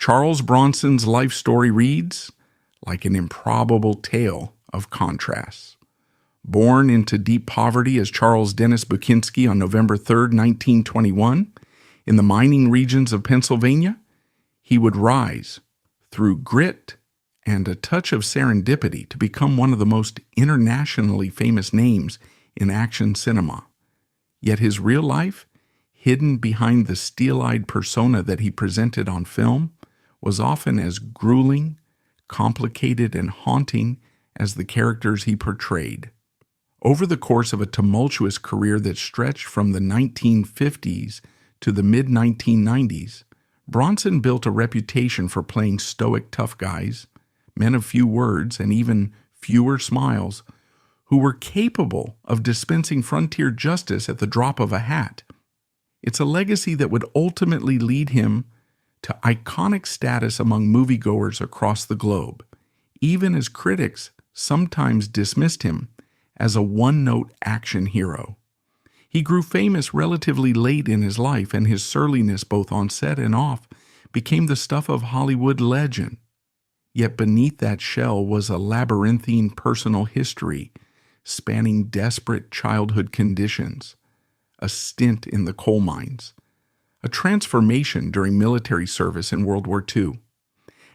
Charles Bronson's life story reads like an improbable tale of contrasts. Born into deep poverty as Charles Dennis Buchinsky on November 3, 1921, in the mining regions of Pennsylvania, he would rise through grit and a touch of serendipity to become one of the most internationally famous names in action cinema. Yet his real life, hidden behind the steel-eyed persona that he presented on film, was often as grueling, complicated, and haunting as the characters he portrayed. Over the course of a tumultuous career that stretched from the 1950s to the mid-1990s, Bronson built a reputation for playing stoic tough guys, men of few words and even fewer smiles, who were capable of dispensing frontier justice at the drop of a hat. It's a legacy that would ultimately lead him to iconic status among moviegoers across the globe, even as critics sometimes dismissed him as a one-note action hero. He grew famous relatively late in his life, and his surliness both on set and off became the stuff of Hollywood legend. Yet beneath that shell was a labyrinthine personal history spanning desperate childhood conditions, a stint in the coal mines, a transformation during military service in World War II,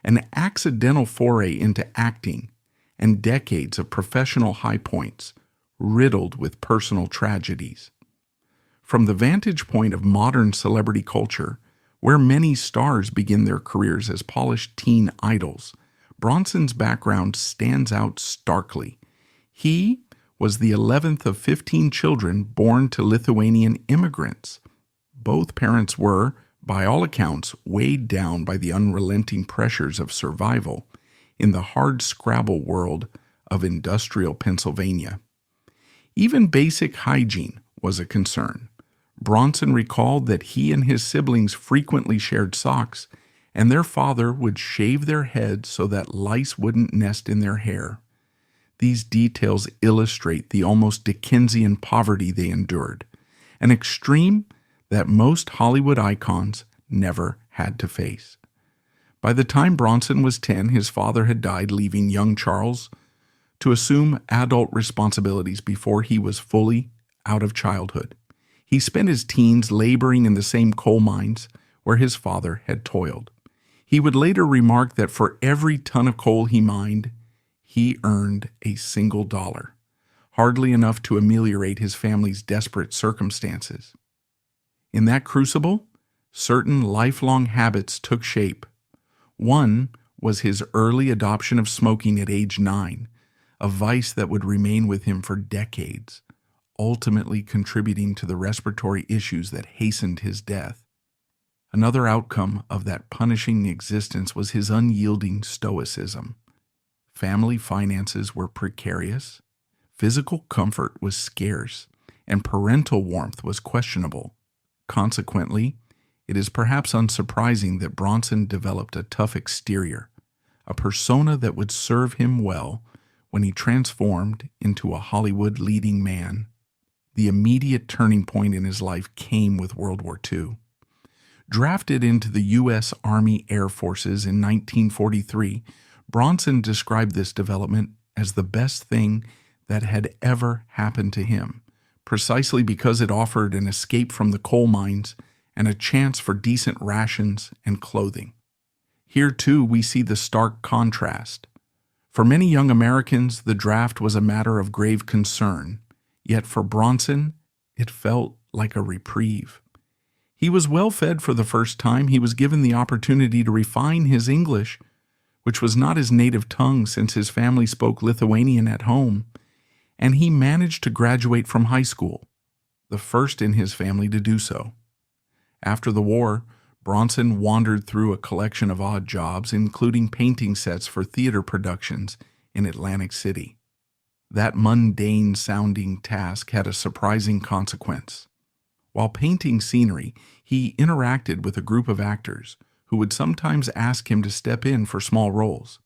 an accidental foray into acting, and decades of professional high points riddled with personal tragedies. From the vantage point of modern celebrity culture, where many stars begin their careers as polished teen idols, Bronson's background stands out starkly. He was the 11th of 15 children born to Lithuanian immigrants. Both parents were, by all accounts, weighed down by the unrelenting pressures of survival in the hard-scrabble world of industrial Pennsylvania. Even basic hygiene was a concern. Bronson recalled that he and his siblings frequently shared socks, and their father would shave their heads so that lice wouldn't nest in their hair. These details illustrate the almost Dickensian poverty they endured, an extreme that most Hollywood icons never had to face. By the time Bronson was 10, his father had died, leaving young Charles to assume adult responsibilities before he was fully out of childhood. He spent his teens laboring in the same coal mines where his father had toiled. He would later remark that for every ton of coal he mined, he earned a single dollar, hardly enough to ameliorate his family's desperate circumstances. In that crucible, certain lifelong habits took shape. One was his early adoption of smoking at age 9, a vice that would remain with him for decades, ultimately contributing to the respiratory issues that hastened his death. Another outcome of that punishing existence was his unyielding stoicism. Family finances were precarious, physical comfort was scarce, and parental warmth was questionable. Consequently, it is perhaps unsurprising that Bronson developed a tough exterior, a persona that would serve him well when he transformed into a Hollywood leading man. The immediate turning point in his life came with World War II. Drafted into the U.S. Army Air Forces in 1943, Bronson described this development as the best thing that had ever happened to him, precisely because it offered an escape from the coal mines and a chance for decent rations and clothing. Here, too, we see the stark contrast. For many young Americans, the draft was a matter of grave concern, yet for Bronson, it felt like a reprieve. He was well fed for the first time. He was given the opportunity to refine his English, which was not his native tongue since his family spoke Lithuanian at home, and he managed to graduate from high school, the first in his family to do so. After the war, Bronson wandered through a collection of odd jobs, including painting sets for theater productions in Atlantic City. That mundane-sounding task had a surprising consequence. While painting scenery, he interacted with a group of actors who would sometimes ask him to step in for small roles.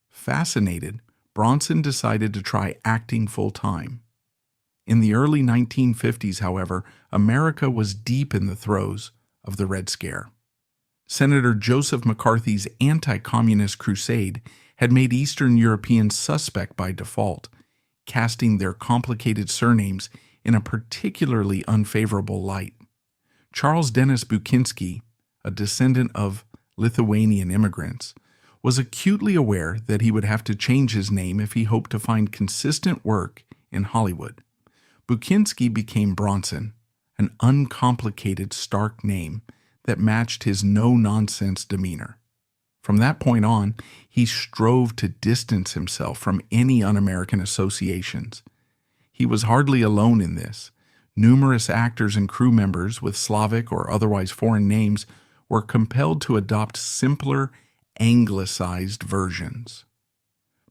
Fascinated, Bronson decided to try acting full-time. In the early 1950s, however, America was deep in the throes of the Red Scare. Senator Joseph McCarthy's anti-communist crusade had made Eastern Europeans suspect by default, casting their complicated surnames in a particularly unfavorable light. Charles Dennis Buchinsky, a descendant of Lithuanian immigrants, was acutely aware that he would have to change his name if he hoped to find consistent work in Hollywood. Buchinsky became Bronson, an uncomplicated, stark name that matched his no-nonsense demeanor. From that point on, he strove to distance himself from any un-American associations. He was hardly alone in this. Numerous actors and crew members with Slavic or otherwise foreign names were compelled to adopt simpler, anglicized versions.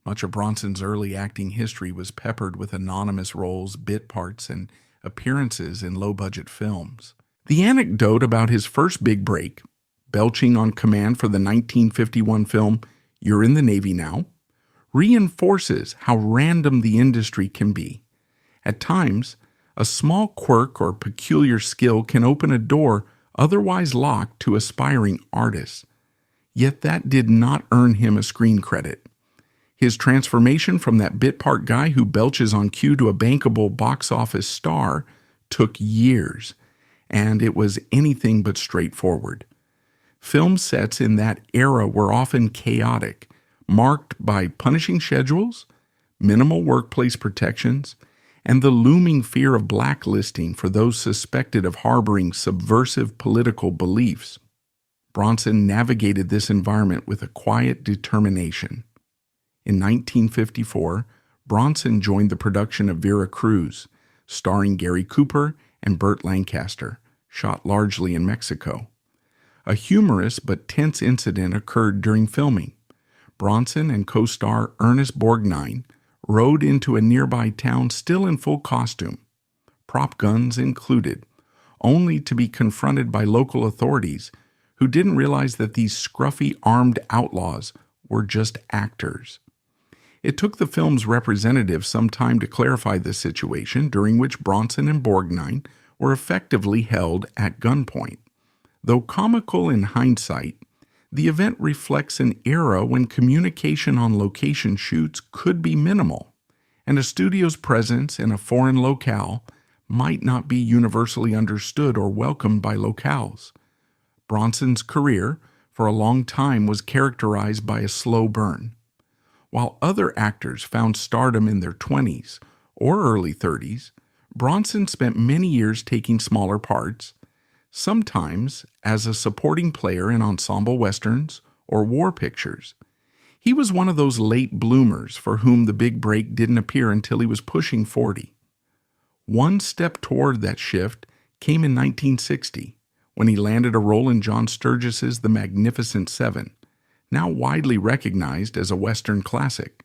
Much of Bronson's early acting history was peppered with anonymous roles, bit parts, and appearances in low-budget films. The anecdote about his first big break, belching on command for the 1951 film You're in the Navy Now, reinforces how random the industry can be. At times, a small quirk or peculiar skill can open a door otherwise locked to aspiring artists. Yet that did not earn him a screen credit. His transformation from that bit part guy who belches on cue to a bankable box office star took years, and it was anything but straightforward. Film sets in that era were often chaotic, marked by punishing schedules, minimal workplace protections, and the looming fear of blacklisting for those suspected of harboring subversive political beliefs. Bronson navigated this environment with a quiet determination. In 1954, Bronson joined the production of Vera Cruz, starring Gary Cooper and Burt Lancaster, shot largely in Mexico. A humorous but tense incident occurred during filming. Bronson and co-star Ernest Borgnine rode into a nearby town still in full costume, prop guns included, only to be confronted by local authorities who didn't realize that these scruffy armed outlaws were just actors. It took the film's representatives some time to clarify the situation, during which Bronson and Borgnine were effectively held at gunpoint. Though comical in hindsight, the event reflects an era when communication on location shoots could be minimal, and a studio's presence in a foreign locale might not be universally understood or welcomed by locales. Bronson's career, for a long time, was characterized by a slow burn. While other actors found stardom in their 20s or early 30s, Bronson spent many years taking smaller parts, sometimes as a supporting player in ensemble westerns or war pictures. He was one of those late bloomers for whom the big break didn't appear until he was pushing 40. One step toward that shift came in 1960, when he landed a role in John Sturgis's The Magnificent Seven, now widely recognized as a Western classic.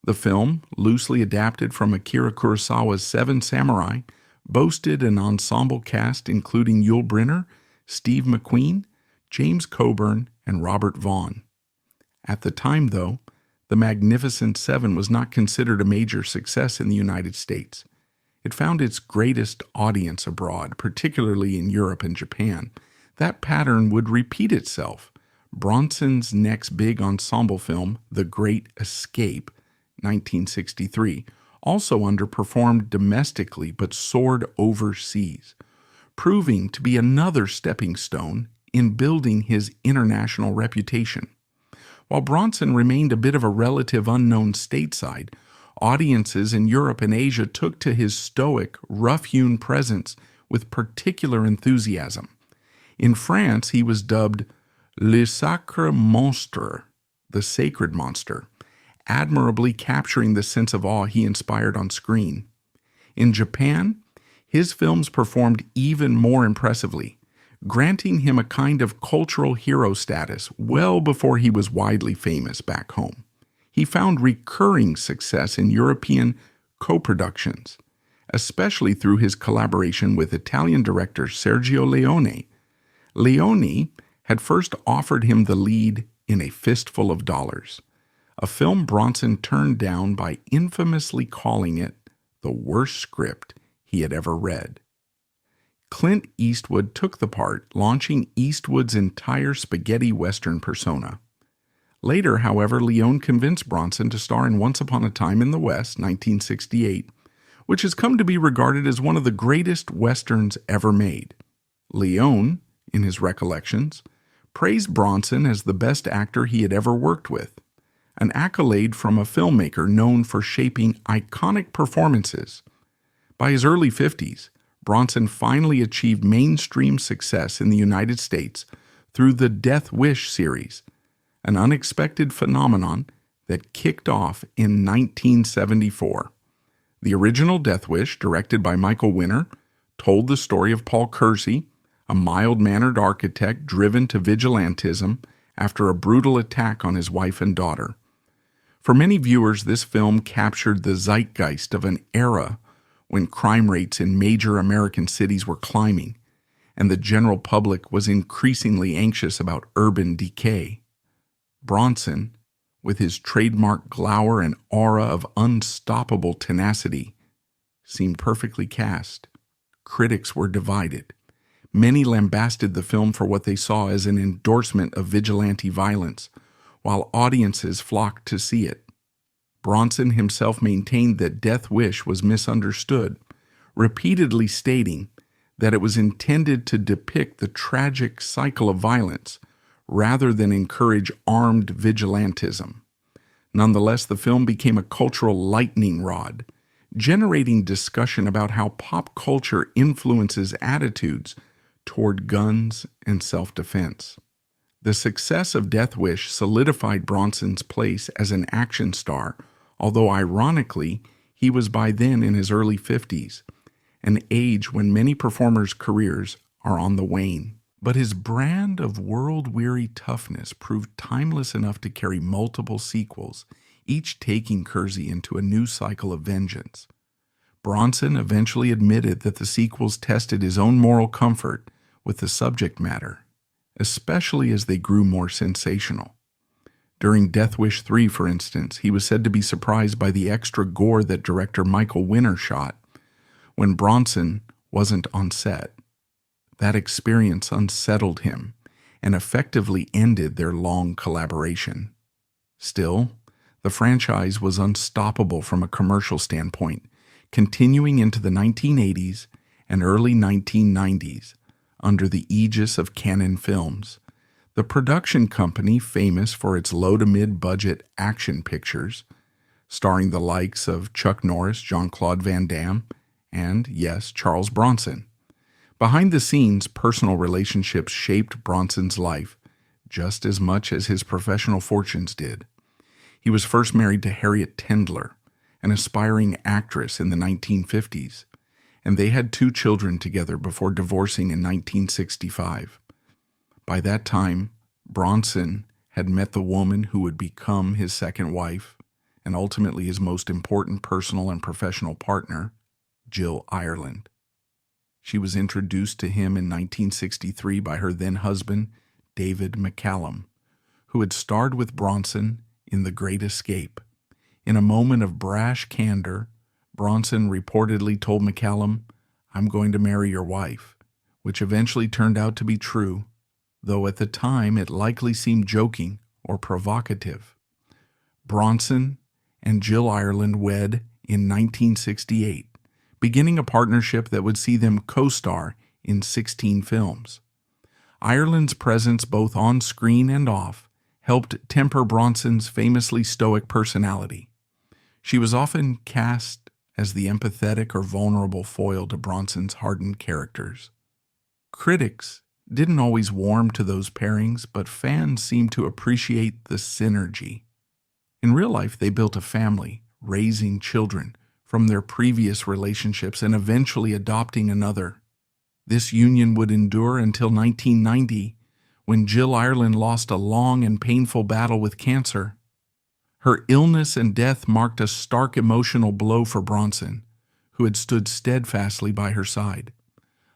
The film, loosely adapted from Akira Kurosawa's Seven Samurai, boasted an ensemble cast including Yul Brynner, Steve McQueen, James Coburn, and Robert Vaughn. At the time, though, The Magnificent Seven was not considered a major success in the United States. It found its greatest audience abroad, particularly in Europe and Japan. That pattern would repeat itself. Bronson's next big ensemble film, The Great Escape, 1963, also underperformed domestically but soared overseas, proving to be another stepping stone in building his international reputation. While Bronson remained a bit of a relative unknown stateside, audiences in Europe and Asia took to his stoic, rough-hewn presence with particular enthusiasm. In France, he was dubbed Le Sacre Monstre, the sacred monster, admirably capturing the sense of awe he inspired on screen. In Japan, his films performed even more impressively, granting him a kind of cultural hero status well before he was widely famous back home. He found recurring success in European co-productions, especially through his collaboration with Italian director Sergio Leone. Leone had first offered him the lead in A Fistful of Dollars, a film Bronson turned down by infamously calling it the worst script he had ever read. Clint Eastwood took the part, launching Eastwood's entire spaghetti western persona. Later, however, Leone convinced Bronson to star in Once Upon a Time in the West, 1968, which has come to be regarded as one of the greatest westerns ever made. Leone, in his recollections, praised Bronson as the best actor he had ever worked with, an accolade from a filmmaker known for shaping iconic performances. By his early 50s, Bronson finally achieved mainstream success in the United States through the Death Wish series, an unexpected phenomenon that kicked off in 1974. The original Death Wish, directed by Michael Winner, told the story of Paul Kersey, a mild-mannered architect driven to vigilantism after a brutal attack on his wife and daughter. For many viewers, this film captured the zeitgeist of an era when crime rates in major American cities were climbing, and the general public was increasingly anxious about urban decay. Bronson, with his trademark glower and aura of unstoppable tenacity, seemed perfectly cast. Critics were divided. Many lambasted the film for what they saw as an endorsement of vigilante violence, while audiences flocked to see it. Bronson himself maintained that Death Wish was misunderstood, repeatedly stating that it was intended to depict the tragic cycle of violence rather than encourage armed vigilantism. Nonetheless, the film became a cultural lightning rod, generating discussion about how pop culture influences attitudes toward guns and self-defense. The success of Death Wish solidified Bronson's place as an action star, although ironically, he was by then in his early 50s, an age when many performers' careers are on the wane. But his brand of world-weary toughness proved timeless enough to carry multiple sequels, each taking Kersey into a new cycle of vengeance. Bronson eventually admitted that the sequels tested his own moral comfort with the subject matter, especially as they grew more sensational. During Death Wish 3, for instance, he was said to be surprised by the extra gore that director Michael Winner shot when Bronson wasn't on set. That experience unsettled him and effectively ended their long collaboration. Still, the franchise was unstoppable from a commercial standpoint, continuing into the 1980s and early 1990s under the aegis of Canon Films, the production company famous for its low to mid-budget action pictures, starring the likes of Chuck Norris, Jean-Claude Van Damme, and, yes, Charles Bronson. Behind the scenes, personal relationships shaped Bronson's life just as much as his professional fortunes did. He was first married to Harriet Tendler, an aspiring actress in the 1950s, and they had 2 children together before divorcing in 1965. By that time, Bronson had met the woman who would become his second wife and ultimately his most important personal and professional partner, Jill Ireland. She was introduced to him in 1963 by her then-husband, David McCallum, who had starred with Bronson in The Great Escape. In a moment of brash candor, Bronson reportedly told McCallum, "I'm going to marry your wife," which eventually turned out to be true, though at the time it likely seemed joking or provocative. Bronson and Jill Ireland wed in 1968, beginning a partnership that would see them co-star in 16 films. Ireland's presence both on screen and off helped temper Bronson's famously stoic personality. She was often cast as the empathetic or vulnerable foil to Bronson's hardened characters. Critics didn't always warm to those pairings, but fans seemed to appreciate the synergy. In real life, they built a family, raising children from their previous relationships and eventually adopting another. This union would endure until 1990, when Jill Ireland lost a long and painful battle with cancer. Her illness and death marked a stark emotional blow for Bronson, who had stood steadfastly by her side.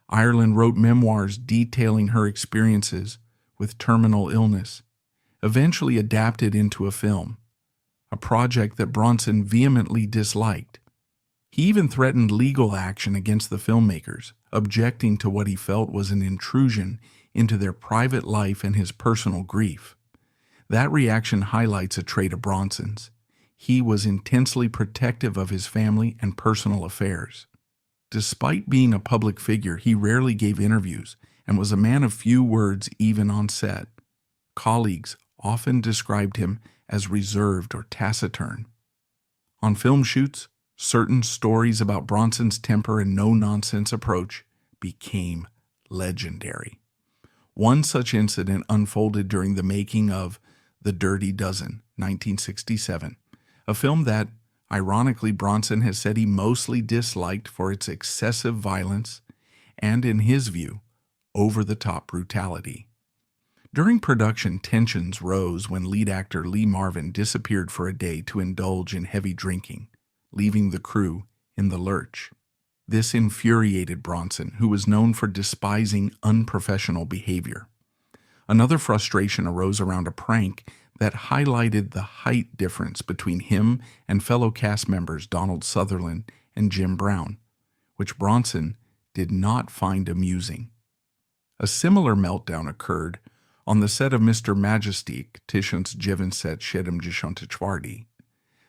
Ireland wrote memoirs detailing her experiences with terminal illness, eventually adapted into a film, a project that Bronson vehemently disliked. He even threatened legal action against the filmmakers, objecting to what he felt was an intrusion into their private life and his personal grief. That reaction highlights a trait of Bronson's. He was intensely protective of his family and personal affairs. Despite being a public figure, he rarely gave interviews and was a man of few words even on set. Colleagues often described him as reserved or taciturn. On film shoots, certain stories about Bronson's temper and no-nonsense approach became legendary. One such incident unfolded during the making of The Dirty Dozen, 1967, a film that, ironically, Bronson has said he mostly disliked for its excessive violence and, in his view, over-the-top brutality. During production, tensions rose when lead actor Lee Marvin disappeared for a day to indulge in heavy drinking, leaving the crew in the lurch. This infuriated Bronson, who was known for despising unprofessional behavior. Another frustration arose around a prank that highlighted the height difference between him and fellow cast members Donald Sutherland and Jim Brown, which Bronson did not find amusing. A similar meltdown occurred on the set of Mr. Majestic, Tysiąc dziewięćset siedemdziesiąt czwarty.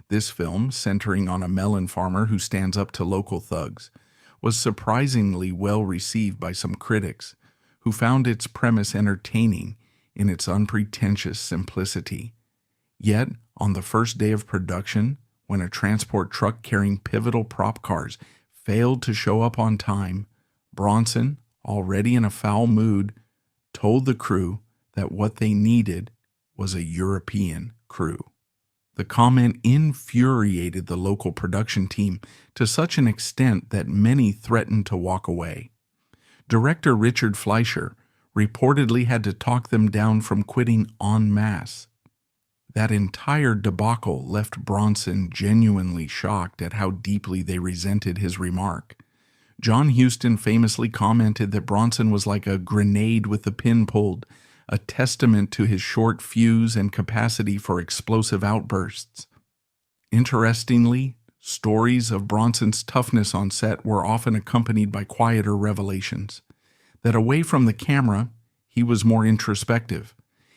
This film, centering on a melon farmer who stands up to local thugs, was surprisingly well received by some critics, who found its premise entertaining in its unpretentious simplicity. Yet, on the first day of production, when a transport truck carrying pivotal prop cars failed to show up on time, Bronson, already in a foul mood, told the crew that what they needed was a European crew. The comment infuriated the local production team to such an extent that many threatened to walk away. Director Richard Fleischer reportedly had to talk them down from quitting en masse. That entire debacle left Bronson genuinely shocked at how deeply they resented his remark. John Huston famously commented that Bronson was like a grenade with the pin pulled, a testament to his short fuse and capacity for explosive outbursts. Interestingly, stories of Bronson's toughness on set were often accompanied by quieter revelations. That away from the camera, he was more introspective.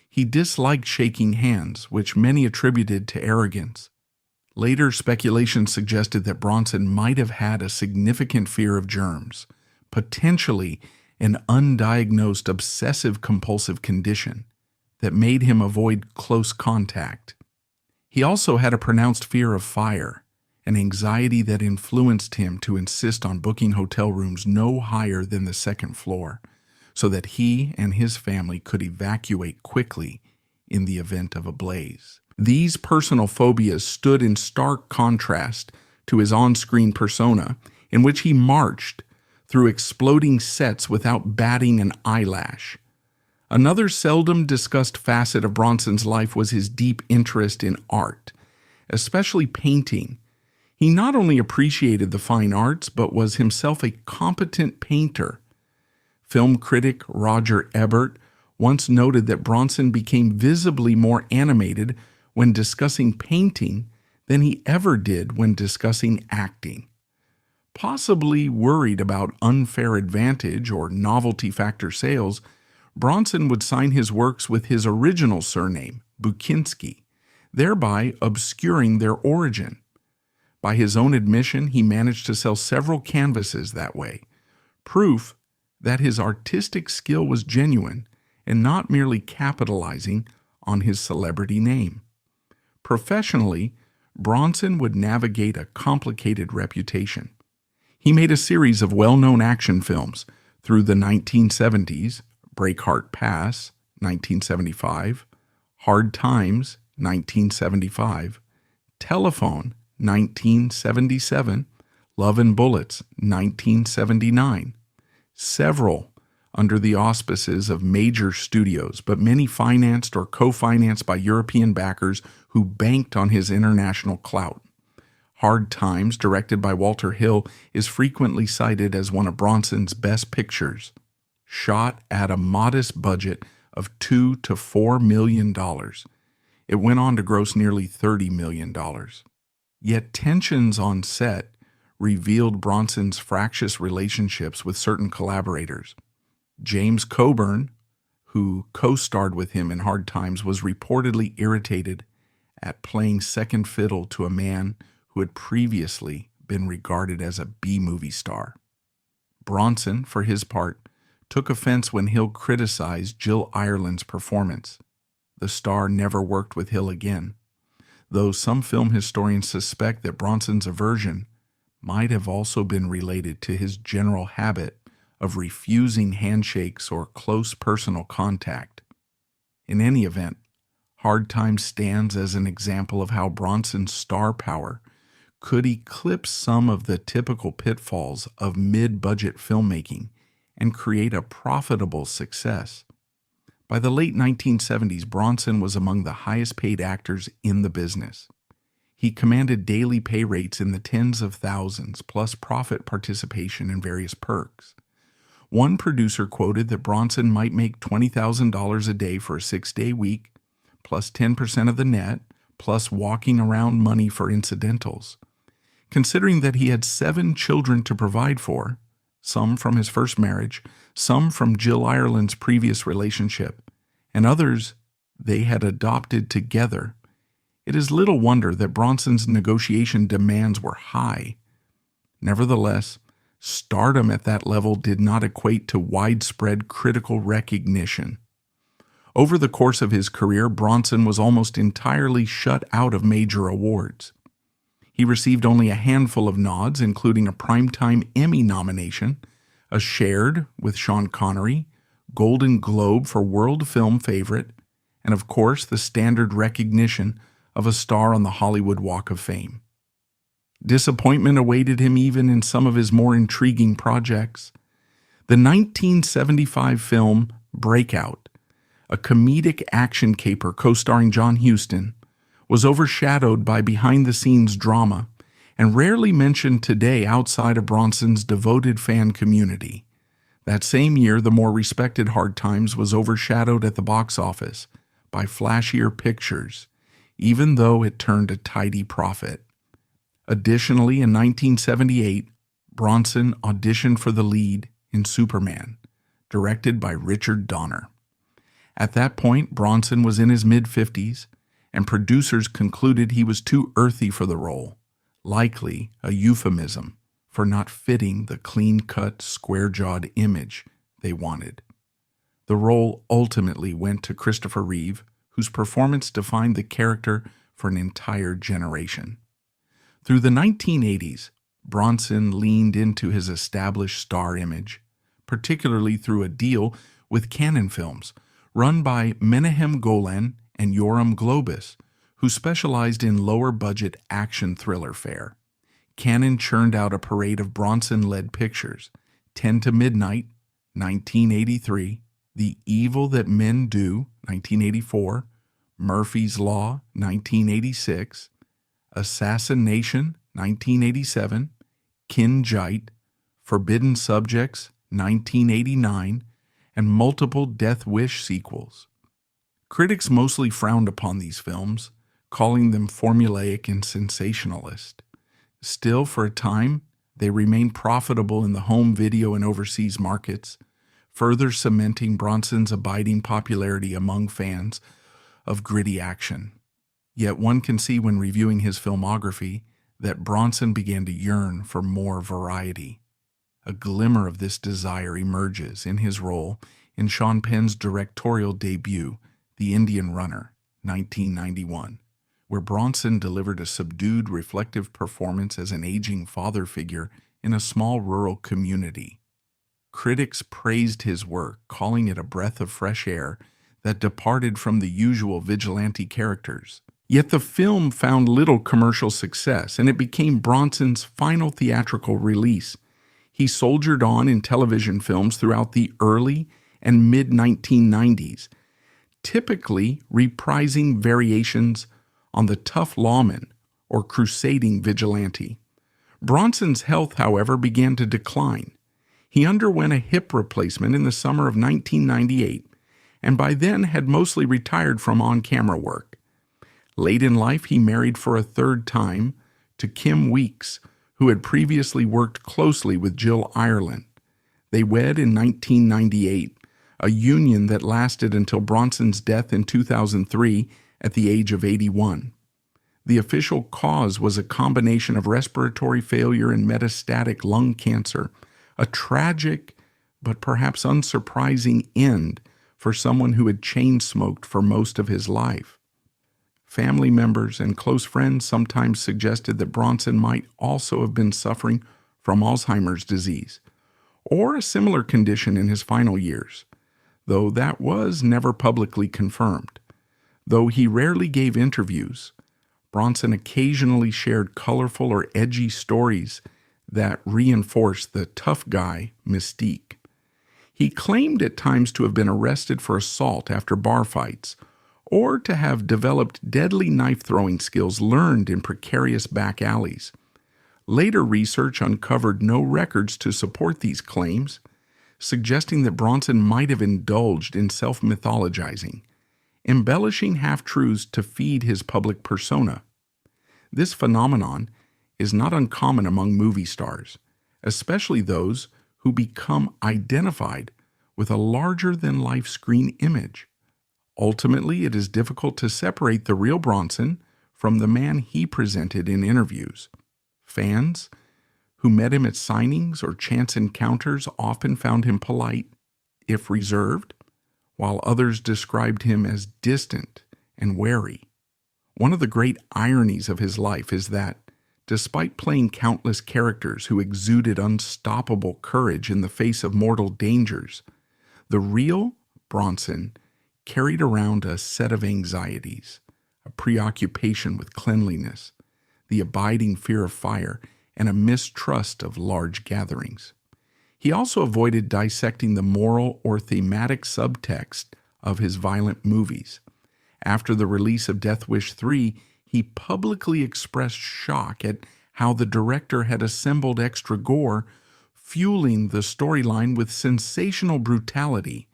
He disliked shaking hands, which many attributed to arrogance. Later speculation suggested that Bronson might have had a significant fear of germs, potentially an undiagnosed obsessive-compulsive condition that made him avoid close contact. He also had a pronounced fear of fire, an anxiety that influenced him to insist on booking hotel rooms no higher than the second floor, so that he and his family could evacuate quickly in the event of a blaze. These personal phobias stood in stark contrast to his on-screen persona, in which he marched through exploding sets without batting an eyelash. Another seldom discussed facet of Bronson's life was his deep interest in art, especially painting. He not only appreciated the fine arts, but was himself a competent painter. Film critic Roger Ebert once noted that Bronson became visibly more animated when discussing painting than he ever did when discussing acting. Possibly worried about unfair advantage or novelty factor sales, Bronson would sign his works with his original surname, Buchinsky, thereby obscuring their origin. By his own admission, he managed to sell several canvases that way, proof that his artistic skill was genuine and not merely capitalizing on his celebrity name. Professionally, Bronson would navigate a complicated reputation. He made a series of well-known action films through the 1970s, Breakheart Pass, 1975, Hard Times, 1975, Telephone, 1977, Love and Bullets, 1979, several under the auspices of major studios, but many financed or co-financed by European backers who banked on his international clout. Hard Times, directed by Walter Hill, is frequently cited as one of Bronson's best pictures, shot at a modest budget of $2 to $4 million. It went on to gross nearly $30 million. Yet tensions on set revealed Bronson's fractious relationships with certain collaborators. James Coburn, who co-starred with him in Hard Times, was reportedly irritated at playing second fiddle to a man who had previously been regarded as a B-movie star. Bronson, for his part, took offense when Hill criticized Jill Ireland's performance. The star never worked with Hill again, though some film historians suspect that Bronson's aversion might have also been related to his general habit of refusing handshakes or close personal contact. In any event, Hard Times stands as an example of how Bronson's star power could eclipse some of the typical pitfalls of mid-budget filmmaking and create a profitable success. By the late 1970s, Bronson was among the highest-paid actors in the business. He commanded daily pay rates in the tens of thousands, plus profit participation and various perks. One producer quoted that Bronson might make $20,000 a day for a 6-day week, plus 10% of the net, plus walking around money for incidentals. Considering that he had 7 children to provide for, some from his first marriage, some from Jill Ireland's previous relationship, and others they had adopted together, it is little wonder that Bronson's negotiation demands were high. Nevertheless, stardom at that level did not equate to widespread critical recognition. Over the course of his career, Bronson was almost entirely shut out of major awards. He received only a handful of nods, including a Primetime Emmy nomination, a shared with Sean Connery, Golden Globe for World Film Favorite, and of course the standard recognition of a star on the Hollywood Walk of Fame. Disappointment awaited him even in some of his more intriguing projects. The 1975 film Breakout, a comedic action caper co-starring John Huston, was overshadowed by behind-the-scenes drama and rarely mentioned today outside of Bronson's devoted fan community. That same year, the more respected Hard Times was overshadowed at the box office by flashier pictures, even though it turned a tidy profit. Additionally, in 1978, Bronson auditioned for the lead in Superman, directed by Richard Donner. At that point, Bronson was in his mid-50s, and producers concluded he was too earthy for the role, likely a euphemism for not fitting the clean-cut, square-jawed image they wanted. The role ultimately went to Christopher Reeve, whose performance defined the character for an entire generation. Through the 1980s, Bronson leaned into his established star image, particularly through a deal with Canon Films, run by Menahem Golan and Yoram Globus, who specialized in lower-budget action thriller fare. Canon churned out a parade of Bronson-led pictures: 10 to Midnight, 1983, The Evil That Men Do, 1984, Murphy's Law, 1986, Assassination, 1987, Kinjite, Forbidden Subjects, 1989, and multiple Death Wish sequels. Critics mostly frowned upon these films, calling them formulaic and sensationalist. Still, for a time, they remained profitable in the home video and overseas markets, further cementing Bronson's abiding popularity among fans of gritty action. Yet one can see when reviewing his filmography that Bronson began to yearn for more variety. A glimmer of this desire emerges in his role in Sean Penn's directorial debut, The Indian Runner, 1991, where Bronson delivered a subdued, reflective performance as an aging father figure in a small rural community. Critics praised his work, calling it a breath of fresh air that departed from the usual vigilante characters. Yet the film found little commercial success, and it became Bronson's final theatrical release. He soldiered on in television films throughout the early and mid-1990s, typically reprising variations on the tough lawman or crusading vigilante. Bronson's health, however, began to decline. He underwent a hip replacement in the summer of 1998, and by then had mostly retired from on-camera work. Late in life, he married for a third time to Kim Weeks, who had previously worked closely with Jill Ireland. They wed in 1998, a union that lasted until Bronson's death in 2003 at the age of 81. The official cause was a combination of respiratory failure and metastatic lung cancer, a tragic but perhaps unsurprising end for someone who had chain-smoked for most of his life. Family members and close friends sometimes suggested that Bronson might also have been suffering from Alzheimer's disease, or a similar condition in his final years, though that was never publicly confirmed. Though he rarely gave interviews, Bronson occasionally shared colorful or edgy stories that reinforced the tough guy mystique. He claimed at times to have been arrested for assault after bar fights, or to have developed deadly knife-throwing skills learned in precarious back alleys. Later research uncovered no records to support these claims, suggesting that Bronson might have indulged in self-mythologizing, embellishing half-truths to feed his public persona. This phenomenon is not uncommon among movie stars, especially those who become identified with a larger-than-life screen image. Ultimately, it is difficult to separate the real Bronson from the man he presented in interviews. Fans who met him at signings or chance encounters often found him polite, if reserved, while others described him as distant and wary. One of the great ironies of his life is that, despite playing countless characters who exuded unstoppable courage in the face of mortal dangers, the real Bronson carried around a set of anxieties, a preoccupation with cleanliness, the abiding fear of fire, and a mistrust of large gatherings. He also avoided dissecting the moral or thematic subtext of his violent movies. After the release of Death Wish 3, he publicly expressed shock at how the director had assembled extra gore, fueling the storyline with sensational brutality.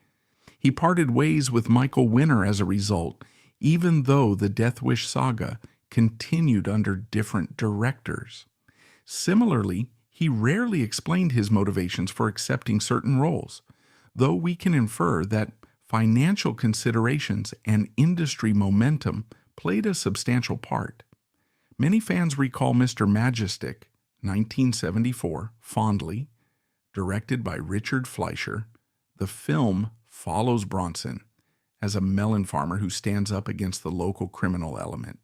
He parted ways with Michael Winner as a result, even though the Death Wish saga continued under different directors. Similarly, he rarely explained his motivations for accepting certain roles, though we can infer that financial considerations and industry momentum played a substantial part. Many fans recall Mr. Majestic, 1974, fondly. Directed by Richard Fleischer, the film follows Bronson as a melon farmer who stands up against the local criminal element.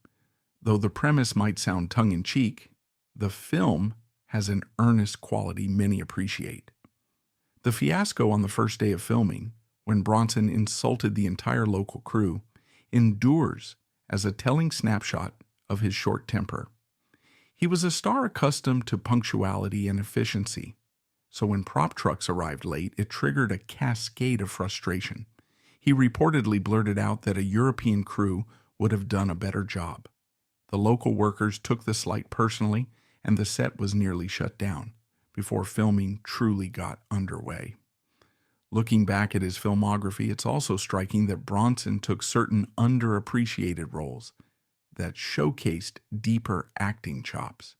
Though the premise might sound tongue-in-cheek, the film has an earnest quality many appreciate. The fiasco on the first day of filming, when Bronson insulted the entire local crew, endures as a telling snapshot of his short temper. He was a star accustomed to punctuality and efficiency, so when prop trucks arrived late, it triggered a cascade of frustration. He reportedly blurted out that a European crew would have done a better job. The local workers took the slight personally, and the set was nearly shut down before filming truly got underway. Looking back at his filmography, it's also striking that Bronson took certain underappreciated roles that showcased deeper acting chops.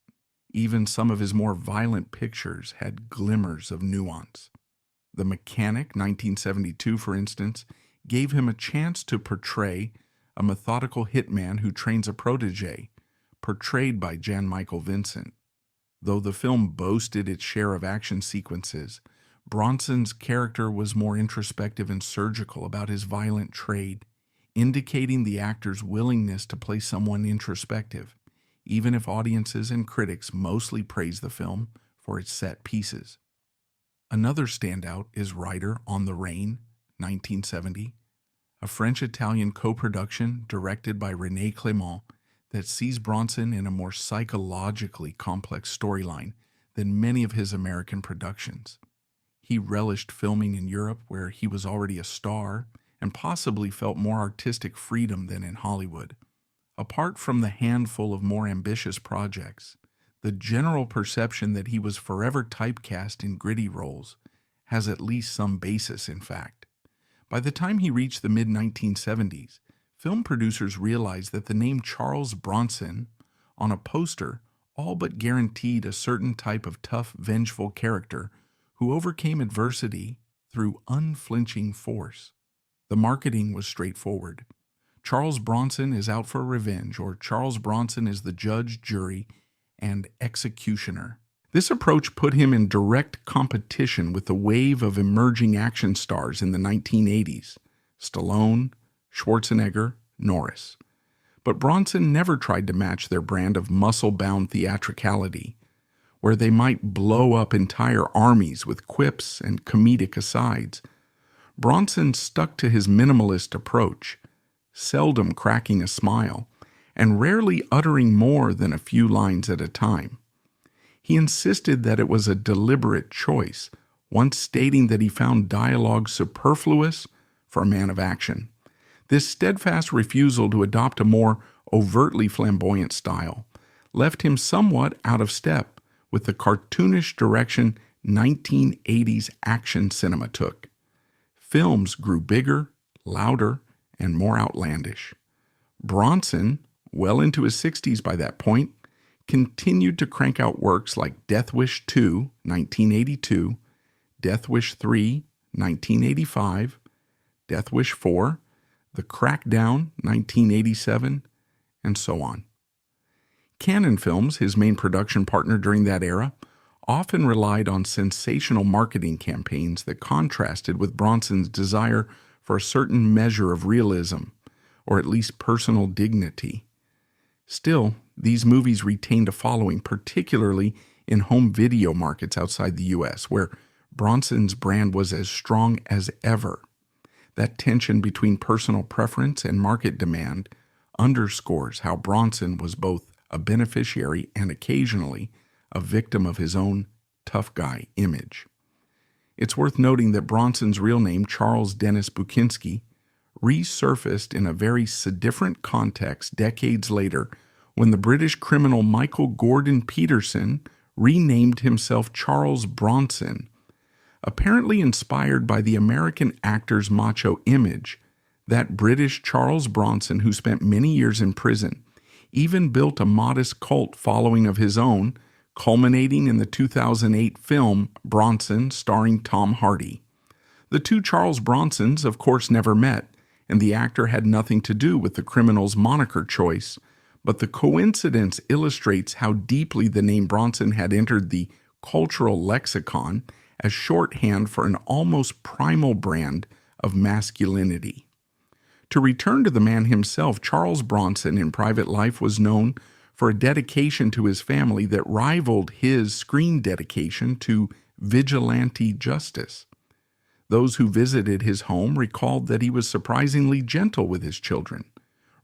Even some of his more violent pictures had glimmers of nuance. The Mechanic, 1972, for instance, gave him a chance to portray a methodical hitman who trains a protege, portrayed by Jan Michael Vincent. Though the film boasted its share of action sequences, Bronson's character was more introspective and surgical about his violent trade, indicating the actor's willingness to play someone introspective, even if audiences and critics mostly praise the film for its set pieces. Another standout is Rider on the Rain, 1970, a French-Italian co-production directed by René Clément that sees Bronson in a more psychologically complex storyline than many of his American productions. He relished filming in Europe, where he was already a star and possibly felt more artistic freedom than in Hollywood. Apart from the handful of more ambitious projects, the general perception that he was forever typecast in gritty roles has at least some basis in fact. By the time he reached the mid-1970s, film producers realized that the name Charles Bronson on a poster all but guaranteed a certain type of tough, vengeful character who overcame adversity through unflinching force. The marketing was straightforward. Charles Bronson is out for revenge, or Charles Bronson is the judge, jury, and executioner. This approach put him in direct competition with the wave of emerging action stars in the 1980s: Stallone, Schwarzenegger, Norris. But Bronson never tried to match their brand of muscle-bound theatricality, where they might blow up entire armies with quips and comedic asides. Bronson stuck to his minimalist approach, seldom cracking a smile, and rarely uttering more than a few lines at a time. He insisted that it was a deliberate choice, once stating that he found dialogue superfluous for a man of action. This steadfast refusal to adopt a more overtly flamboyant style left him somewhat out of step with the cartoonish direction 1980s action cinema took. Films grew bigger, louder, and more outlandish. Bronson, well into his 60s by that point, continued to crank out works like Death Wish 2, 1982, Death Wish 3, 1985, Death Wish 4, The Crackdown, 1987, and so on. Canon Films, his main production partner during that era, often relied on sensational marketing campaigns that contrasted with Bronson's desire for a certain measure of realism, or at least personal dignity. Still, these movies retained a following, particularly in home video markets outside the U.S., where Bronson's brand was as strong as ever. That tension between personal preference and market demand underscores how Bronson was both a beneficiary and occasionally a victim of his own tough guy image. It's worth noting that Bronson's real name, Charles Dennis Buchinsky, resurfaced in a very different context decades later when the British criminal Michael Gordon Peterson renamed himself Charles Bronson, apparently inspired by the American actor's macho image. That British Charles Bronson, who spent many years in prison, even built a modest cult following of his own, culminating in the 2008 film Bronson, starring Tom Hardy. The two Charles Bronsons, of course, never met, and the actor had nothing to do with the criminal's moniker choice, but the coincidence illustrates how deeply the name Bronson had entered the cultural lexicon as shorthand for an almost primal brand of masculinity. To return to the man himself, Charles Bronson in private life was known for a dedication to his family that rivaled his screen dedication to vigilante justice. Those who visited his home recalled that he was surprisingly gentle with his children,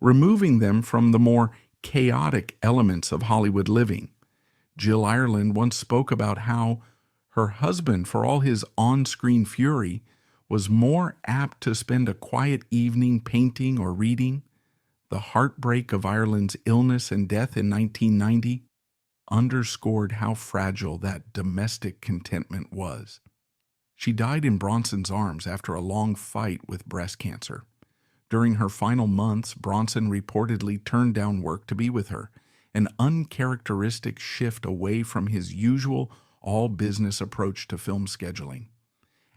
removing them from the more chaotic elements of Hollywood living. Jill Ireland once spoke about how her husband, for all his on-screen fury, was more apt to spend a quiet evening painting or reading. The heartbreak of Ireland's illness and death in 1990 underscored how fragile that domestic contentment was. She died in Bronson's arms after a long fight with breast cancer. During her final months, Bronson reportedly turned down work to be with her, an uncharacteristic shift away from his usual all-business approach to film scheduling.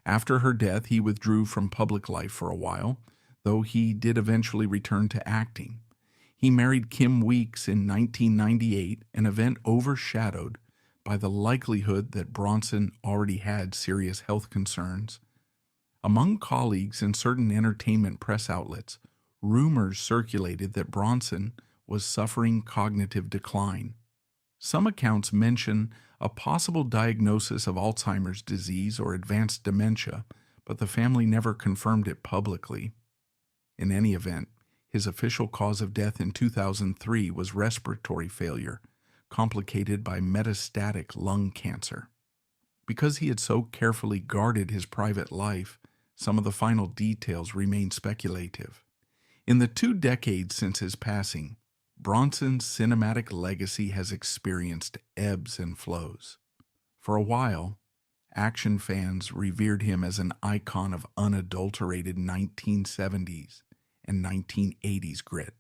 After her death, he withdrew from public life for a while, though he did eventually return to acting. He married Kim Weeks in 1998, an event overshadowed by the likelihood that Bronson already had serious health concerns. Among colleagues in certain entertainment press outlets, rumors circulated that Bronson was suffering cognitive decline. Some accounts mention a possible diagnosis of Alzheimer's disease or advanced dementia, but the family never confirmed it publicly. In any event, his official cause of death in 2003 was respiratory failure, complicated by metastatic lung cancer. Because he had so carefully guarded his private life, some of the final details remain speculative. In the 2 decades since his passing, Bronson's cinematic legacy has experienced ebbs and flows. For a while, action fans revered him as an icon of unadulterated 1970s and 1980s grit,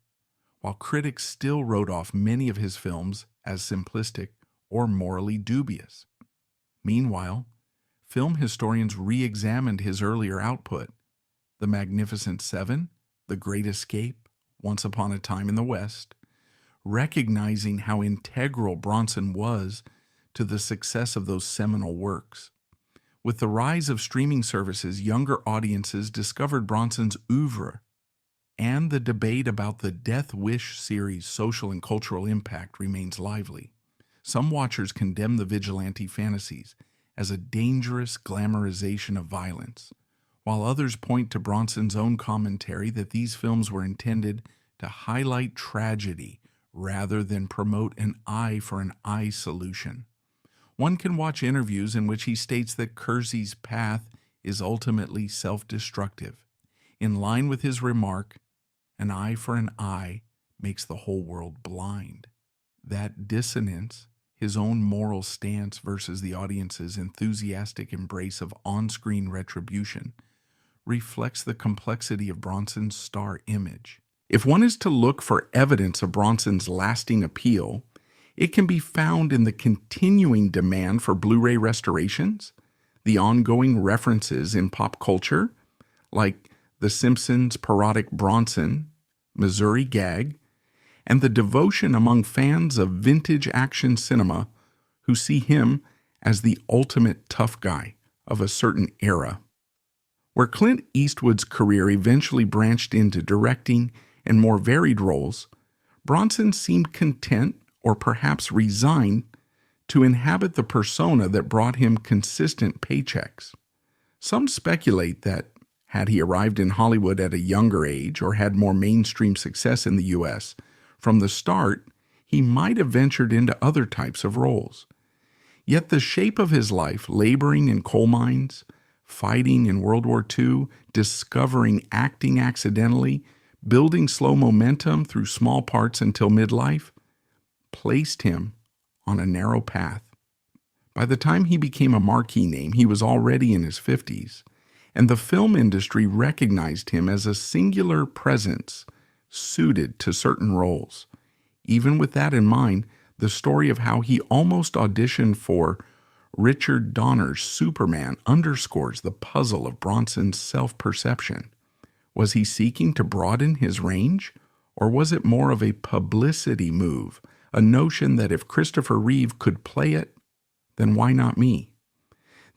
while critics still wrote off many of his films as simplistic or morally dubious. Meanwhile, film historians re-examined his earlier output, The Magnificent Seven, The Great Escape, Once Upon a Time in the West, recognizing how integral Bronson was to the success of those seminal works. With the rise of streaming services, younger audiences discovered Bronson's oeuvre, and the debate about the Death Wish series' social and cultural impact remains lively. Some watchers condemn the vigilante fantasies as a dangerous glamorization of violence, while others point to Bronson's own commentary that these films were intended to highlight tragedy rather than promote an eye for an eye solution. One can watch interviews in which he states that Kersey's path is ultimately self-destructive, in line with his remark, "An eye for an eye makes the whole world blind." That dissonance, his own moral stance versus the audience's enthusiastic embrace of on-screen retribution, reflects the complexity of Bronson's star image. If one is to look for evidence of Bronson's lasting appeal, it can be found in the continuing demand for Blu-ray restorations, the ongoing references in pop culture, like The Simpsons' parodic Bronson, Missouri Gag, and the devotion among fans of vintage action cinema who see him as the ultimate tough guy of a certain era. Where Clint Eastwood's career eventually branched into directing and more varied roles, Bronson seemed content, or perhaps resigned, to inhabit the persona that brought him consistent paychecks. Some speculate that, had he arrived in Hollywood at a younger age or had more mainstream success in the U.S., from the start, he might have ventured into other types of roles. Yet the shape of his life, laboring in coal mines, fighting in World War II, discovering acting accidentally, building slow momentum through small parts until midlife, placed him on a narrow path. By the time he became a marquee name, he was already in his 50s, and the film industry recognized him as a singular presence suited to certain roles. Even with that in mind, the story of how he almost auditioned for Richard Donner's Superman underscores the puzzle of Bronson's self-perception. Was he seeking to broaden his range, or was it more of a publicity move, a notion that if Christopher Reeve could play it, then why not me?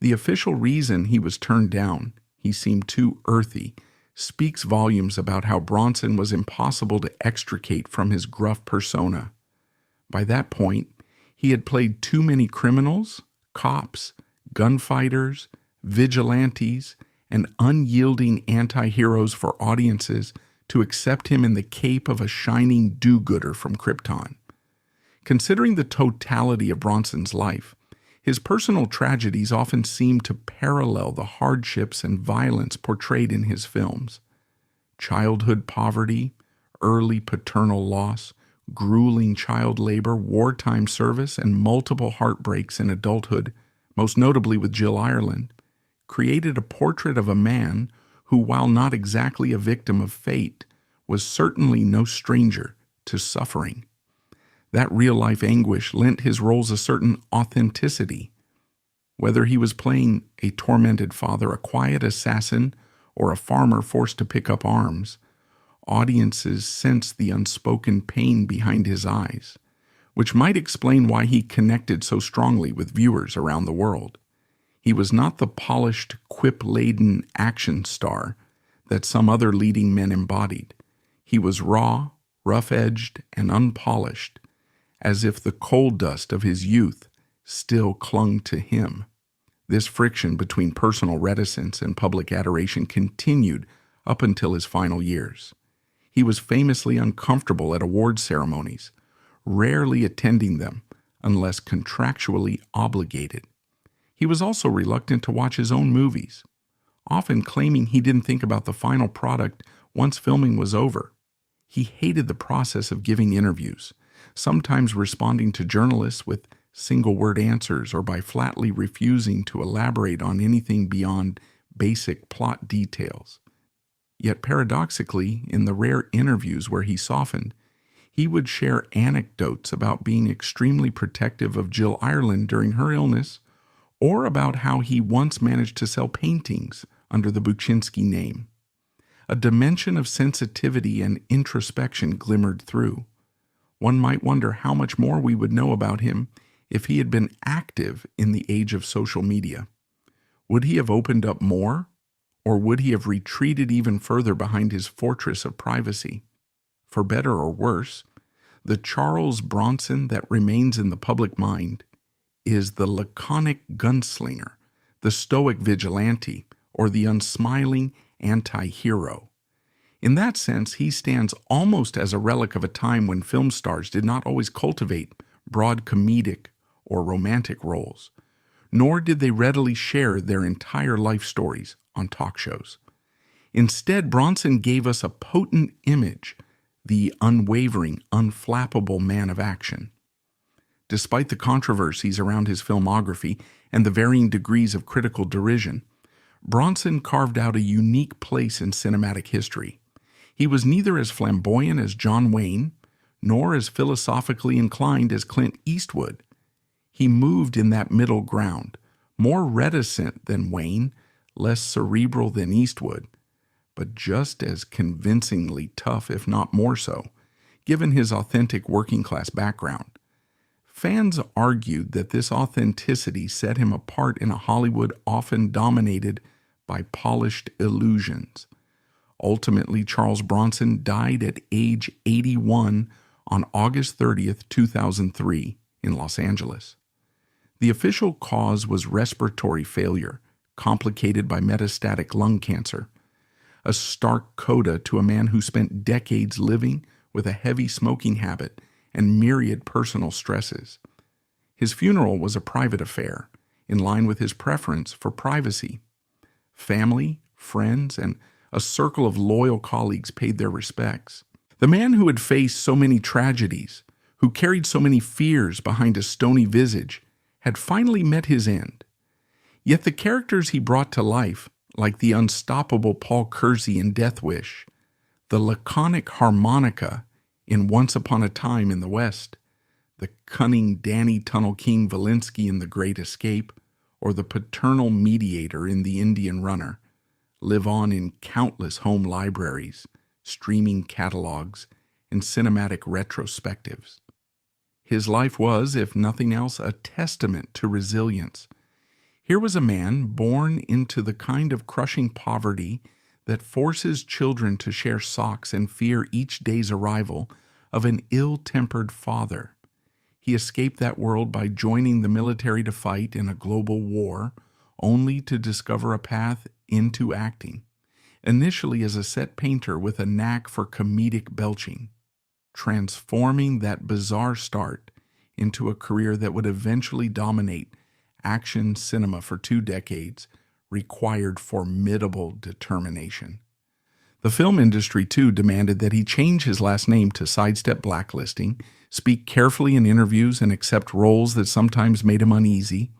The official reason he was turned down, he seemed too earthy, speaks volumes about how Bronson was impossible to extricate from his gruff persona. By that point, he had played too many criminals, cops, gunfighters, vigilantes, and unyielding anti-heroes for audiences to accept him in the cape of a shining do-gooder from Krypton. Considering the totality of Bronson's life, his personal tragedies often seem to parallel the hardships and violence portrayed in his films. Childhood poverty, early paternal loss, grueling child labor, wartime service, and multiple heartbreaks in adulthood, most notably with Jill Ireland, created a portrait of a man who, while not exactly a victim of fate, was certainly no stranger to suffering. That real-life anguish lent his roles a certain authenticity. Whether he was playing a tormented father, a quiet assassin, or a farmer forced to pick up arms, audiences sensed the unspoken pain behind his eyes, which might explain why he connected so strongly with viewers around the world. He was not the polished, quip-laden action star that some other leading men embodied. He was raw, rough-edged, and unpolished, as if the coal dust of his youth still clung to him. This friction between personal reticence and public adoration continued up until his final years. He was famously uncomfortable at award ceremonies, rarely attending them unless contractually obligated. He was also reluctant to watch his own movies, often claiming he didn't think about the final product once filming was over. He hated the process of giving interviews, sometimes responding to journalists with single-word answers or by flatly refusing to elaborate on anything beyond basic plot details. Yet paradoxically, in the rare interviews where he softened, He would share anecdotes about being extremely protective of Jill Ireland during her illness, or about how he once managed to sell paintings under the Buchinsky name. A dimension of sensitivity and introspection glimmered through. One might wonder how much more we would know about him if he had been active in the age of social media. Would he have opened up more, or would he have retreated even further behind his fortress of privacy? For better or worse, the Charles Bronson that remains in the public mind is the laconic gunslinger, the stoic vigilante, or the unsmiling anti-hero. In that sense, he stands almost as a relic of a time when film stars did not always cultivate broad comedic or romantic roles, nor did they readily share their entire life stories on talk shows. Instead, Bronson gave us a potent image, the unwavering, unflappable man of action. Despite the controversies around his filmography and the varying degrees of critical derision, Bronson carved out a unique place in cinematic history. He was neither as flamboyant as John Wayne, nor as philosophically inclined as Clint Eastwood. He moved in that middle ground, more reticent than Wayne, less cerebral than Eastwood, but just as convincingly tough, if not more so, given his authentic working-class background. Fans argued that this authenticity set him apart in a Hollywood often dominated by polished illusions. Ultimately, Charles Bronson died at age 81 on August 30th, 2003, in Los Angeles. The official cause was respiratory failure, complicated by metastatic lung cancer, a stark coda to a man who spent decades living with a heavy smoking habit and myriad personal stresses. His funeral was a private affair, in line with his preference for privacy. Family, friends, and a circle of loyal colleagues paid their respects. The man who had faced so many tragedies, who carried so many fears behind a stony visage, had finally met his end. Yet the characters he brought to life, like the unstoppable Paul Kersey in Death Wish, the laconic harmonica in Once Upon a Time in the West, the cunning Danny Tunnel King Valinsky in The Great Escape, or the paternal mediator in The Indian Runner, live on in countless home libraries, streaming catalogs, and cinematic retrospectives. His life was, if nothing else, a testament to resilience. Here was a man born into the kind of crushing poverty that forces children to share socks and fear each day's arrival of an ill-tempered father. He escaped that world by joining the military to fight in a global war, only to discover a path into acting, initially as a set painter with a knack for comedic belching, transforming that bizarre start into a career that would eventually dominate action cinema for 2 decades required formidable determination. The film industry, too, demanded that he change his last name to sidestep blacklisting, speak carefully in interviews, and accept roles that sometimes made him uneasy.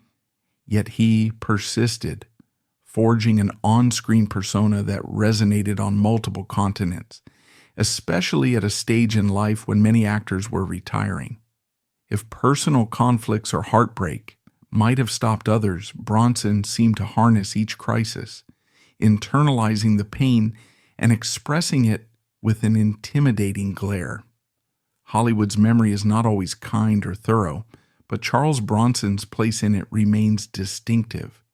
Yet he persisted, forging an on-screen persona that resonated on multiple continents, especially at a stage in life when many actors were retiring. If personal conflicts or heartbreak might have stopped others, Bronson seemed to harness each crisis, internalizing the pain and expressing it with an intimidating glare. Hollywood's memory is not always kind or thorough, but Charles Bronson's place in it remains distinctive.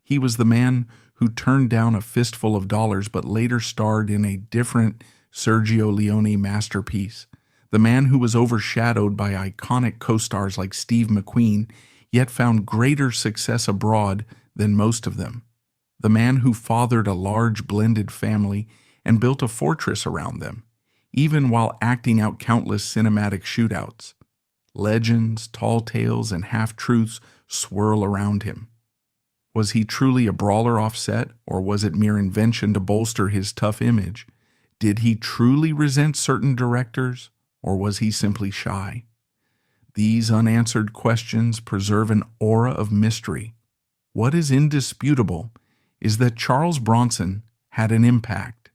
He was the man who turned down a fistful of dollars but later starred in a different Sergio Leone masterpiece, the man who was overshadowed by iconic co-stars like Steve McQueen, yet found greater success abroad than most of them, the man who fathered a large blended family and built a fortress around them, even while acting out countless cinematic shootouts. Legends, tall tales, and half-truths swirl around him. Was he truly a brawler off set, or was it mere invention to bolster his tough image? Did he truly resent certain directors, or was he simply shy? These unanswered questions preserve an aura of mystery. What is indisputable is that Charles Bronson had an impact.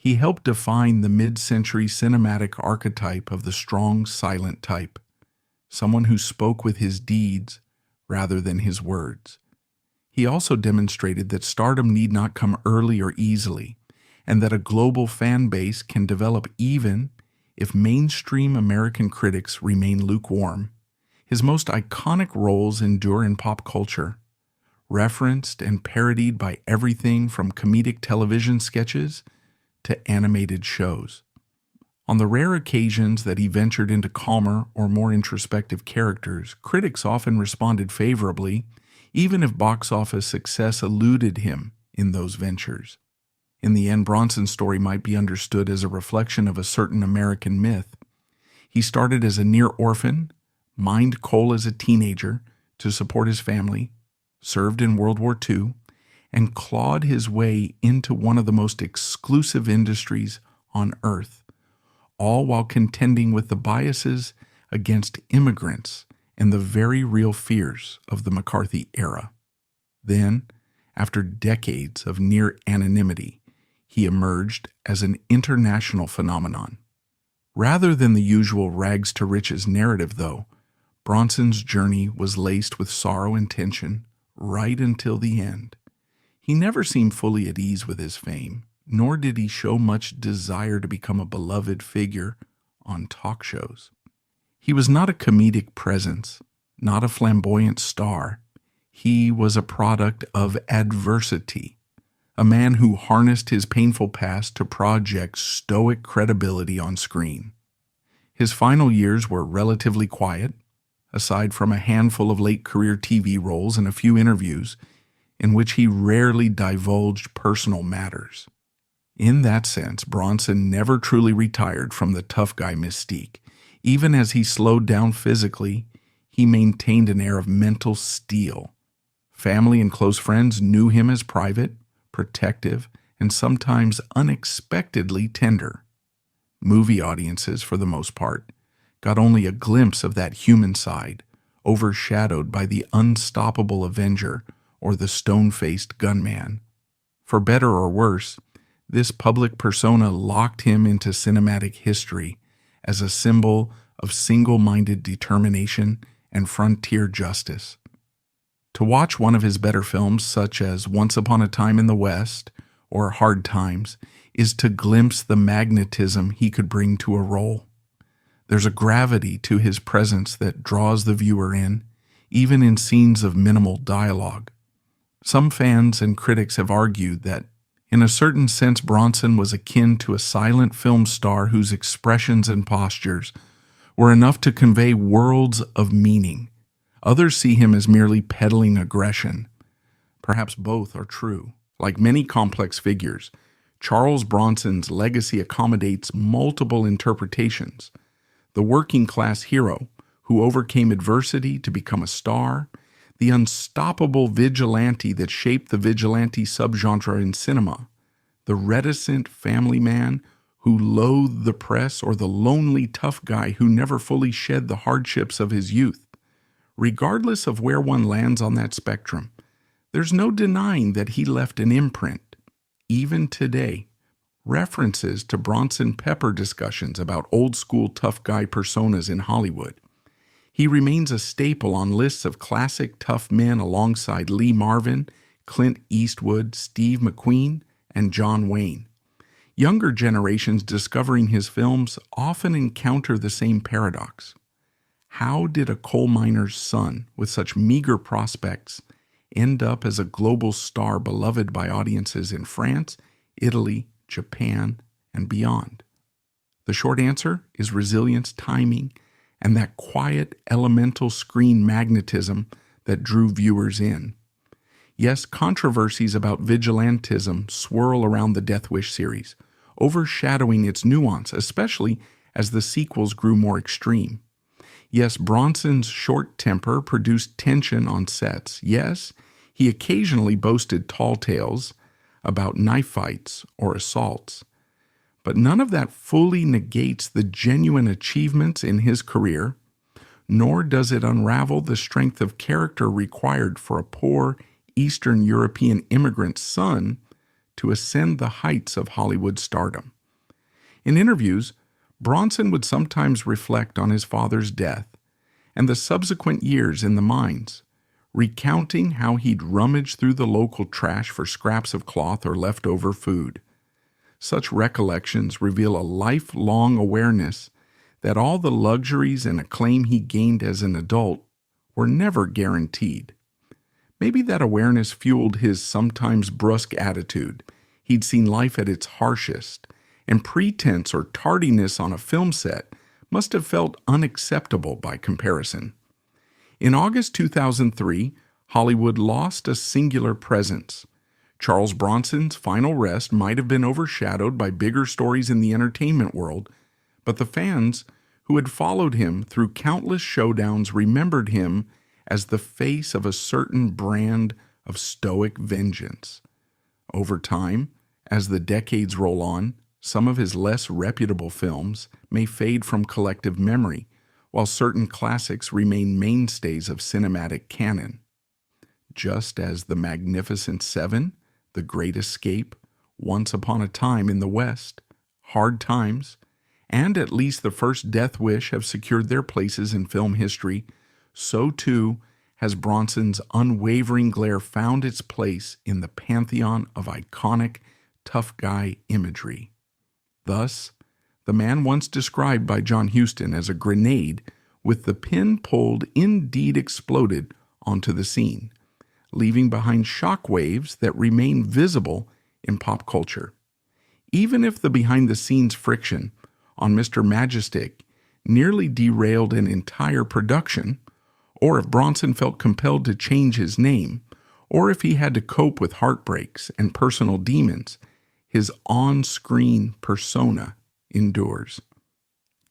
He helped define the mid-century cinematic archetype of the strong, silent type, someone who spoke with his deeds rather than his words. He also demonstrated that stardom need not come early or easily, and that a global fan base can develop even if mainstream American critics remain lukewarm. His most iconic roles endure in pop culture, referenced and parodied by everything from comedic television sketches to animated shows. On the rare occasions that he ventured into calmer or more introspective characters, critics often responded favorably, even if box office success eluded him in those ventures. In the end, Bronson's story might be understood as a reflection of a certain American myth. He started as a near orphan, mined coal as a teenager to support his family, served in World War II, and clawed his way into one of the most exclusive industries on earth, all while contending with the biases against immigrants and the very real fears of the McCarthy era. Then, after decades of near anonymity, he emerged as an international phenomenon. Rather than the usual rags to riches narrative, though, Bronson's journey was laced with sorrow and tension right until the end. He never seemed fully at ease with his fame, nor did he show much desire to become a beloved figure on talk shows. He was not a comedic presence, not a flamboyant star. He was a product of adversity, a man who harnessed his painful past to project stoic credibility on screen. His final years were relatively quiet, aside from a handful of late-career TV roles and a few interviews in which he rarely divulged personal matters. In that sense, Bronson never truly retired from the tough guy mystique. Even as he slowed down physically, he maintained an air of mental steel. Family and close friends knew him as private, protective, and sometimes unexpectedly tender. Movie audiences, for the most part, got only a glimpse of that human side, overshadowed by the unstoppable Avenger or the stone-faced gunman. For better or worse, this public persona locked him into cinematic history as a symbol of single-minded determination and frontier justice. To watch one of his better films, such as Once Upon a Time in the West or Hard Times, is to glimpse the magnetism he could bring to a role. There's a gravity to his presence that draws the viewer in, even in scenes of minimal dialogue. Some fans and critics have argued that, in a certain sense, Bronson was akin to a silent film star whose expressions and postures were enough to convey worlds of meaning. Others see him as merely peddling aggression. Perhaps both are true. Like many complex figures, Charles Bronson's legacy accommodates multiple interpretations. The working-class hero who overcame adversity to become a star, the unstoppable vigilante that shaped the vigilante subgenre in cinema, the reticent family man who loathed the press, or the lonely tough guy who never fully shed the hardships of his youth. Regardless of where one lands on that spectrum, there's no denying that he left an imprint. Even today, references to Bronson pepper discussions about old-school tough guy personas in Hollywood. He remains a staple on lists of classic tough men alongside Lee Marvin, Clint Eastwood, Steve McQueen, and John Wayne. Younger generations discovering his films often encounter the same paradox. How did a coal miner's son with such meager prospects end up as a global star beloved by audiences in France, Italy, Japan, and beyond? The short answer is resilience, timing, and that quiet, elemental screen magnetism that drew viewers in. Yes, controversies about vigilantism swirl around the Death Wish series, overshadowing its nuance, especially as the sequels grew more extreme. Yes, Bronson's short temper produced tension on sets. Yes, he occasionally boasted tall tales about knife fights or assaults. But none of that fully negates the genuine achievements in his career, nor does it unravel the strength of character required for a poor Eastern European immigrant's son to ascend the heights of Hollywood stardom. In interviews, Bronson would sometimes reflect on his father's death and the subsequent years in the mines, recounting how he'd rummaged through the local trash for scraps of cloth or leftover food. Such recollections reveal a lifelong awareness that all the luxuries and acclaim he gained as an adult were never guaranteed. Maybe that awareness fueled his sometimes brusque attitude. He'd seen life at its harshest, and pretense or tardiness on a film set must have felt unacceptable by comparison. In August 2003, Hollywood lost a singular presence. Charles Bronson's final rest might have been overshadowed by bigger stories in the entertainment world, but the fans who had followed him through countless showdowns remembered him as the face of a certain brand of stoic vengeance. Over time, as the decades roll on, some of his less reputable films may fade from collective memory, while certain classics remain mainstays of cinematic canon. Just as The Magnificent Seven, The Great Escape, Once Upon a Time in the West, Hard Times, and at least The First Death Wish have secured their places in film history, so too has Bronson's unwavering glare found its place in the pantheon of iconic tough guy imagery. Thus, the man once described by John Huston as a grenade with the pin pulled indeed exploded onto the scene, leaving behind shock waves that remain visible in pop culture. Even if the behind-the-scenes friction on Mr. Majestic nearly derailed an entire production, or if Bronson felt compelled to change his name, or if he had to cope with heartbreaks and personal demons, his on-screen persona endures.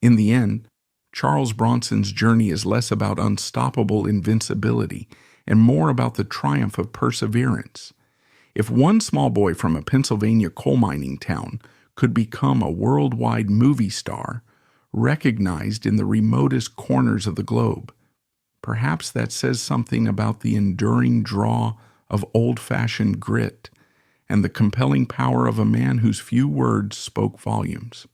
In the end, Charles Bronson's journey is less about unstoppable invincibility and more about the triumph of perseverance. If one small boy from a Pennsylvania coal mining town could become a worldwide movie star, recognized in the remotest corners of the globe, perhaps that says something about the enduring draw of old-fashioned grit and the compelling power of a man whose few words spoke volumes.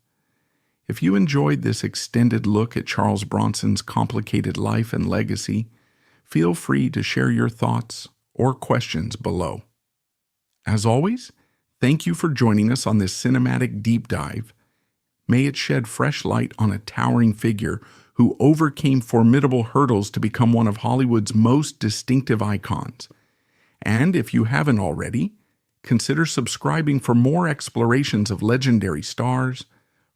If you enjoyed this extended look at Charles Bronson's complicated life and legacy, feel free to share your thoughts or questions below. As always, thank you for joining us on this cinematic deep dive. May it shed fresh light on a towering figure who overcame formidable hurdles to become one of Hollywood's most distinctive icons. And if you haven't already, consider subscribing for more explorations of legendary stars,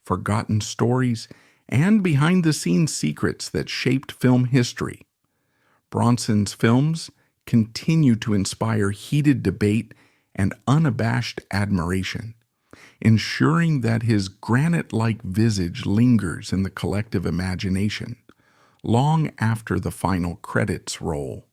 forgotten stories, and behind-the-scenes secrets that shaped film history. Bronson's films continue to inspire heated debate and unabashed admiration, ensuring that his granite-like visage lingers in the collective imagination long after the final credits roll.